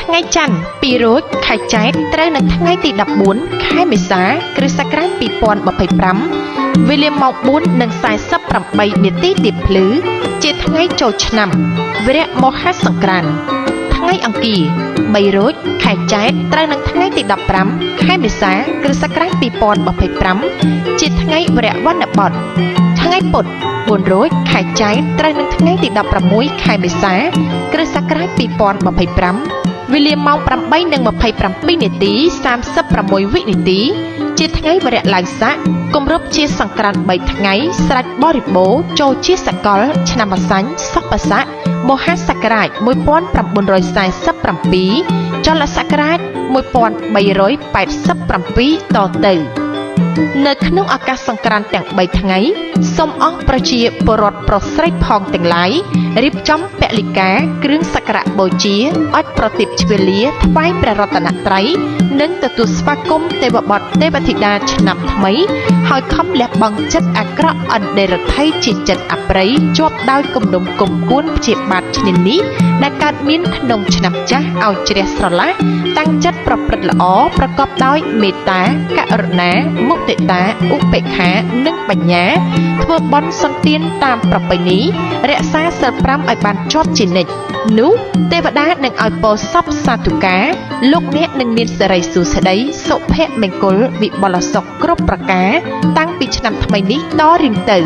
ថ្ងៃច័ន្ទ2រោចខែចែកត្រូវនៅថ្ងៃទី14ខែមេសា គ្រិស្តសករាជ2025 វេលាម៉ោង 4:48 នាទីទៀបភ្លឺជាថ្ងៃចូលឆ្នាំវរៈមហាសង្ក្រាន្តថ្ងៃអង្គារ3រោចខែចែកត្រូវនៅថ្ងៃទី15ខែមេសា គ្រិស្តសករាជ2025 ជាថ្ងៃវរៈវណ្ណបតថ្ងៃពុធ4រោចខែចែកត្រូវនៅថ្ងៃទី16ខែមេសា គ្រិស្តសករាជ2025 វេលាម៉ោង 8:27 នាទី 36 វិនាទី ជាថ្ងៃវរៈឡើងស័កគម្រប់ជាសង្ក្រាន្ត3ថ្ងៃស្រេចបរិបូរណ៍ចូលជាសកលឆ្នាំអសាញ់សុបស័កមហាសករាជ1947 ចលសករាជ1387 តទៅនៅក្នុងឱកាសសង្ក្រាន្តទាំង3ថ្ងៃសូមអង្គប្រជាពលរដ្ឋប្រុសស្រីផងទាំងឡាយរៀបចំពលិកាគ្រឿងសក្ការបូជាអុជប្រទីបជ្វាលាថ្វាយព្រះរតនត្រ័យនិងទទួលស្វាគមន៍ទេវបុត្រទេវធីតាឆ្នាំថ្មីហើយខំលះបង់ចិត្តអាក្រក់អន្តរថ័យជាចិត្តអប្រិយជាប់ដោយគំនុំគុំគួនព្យាបាទឈ្នានីសដែលកើតមានក្នុងឆ្នាំចាស់ឲ្យជ្រះស្រឡះតាំងចិត្តប្រព្រឹត្តល្អប្រកបដោយមេត្តាករុណាមុទិតាឧបេក្ខានិងបញ្ញាធ្វើបុណ្យសន្តានតាមប្រពៃណីរក្សាសិល5ឲ្យបានជាប់ជានិច្ចនោះទេវតានឹងឲ្យពរសពសាធុការលោកអ្នកនឹងមានសិរីសួស្តីសុភមង្គលវិបុលសុខគ្រប់ប្រការតាំងពីឆ្នាំថ្មីនេះតរៀងទៅ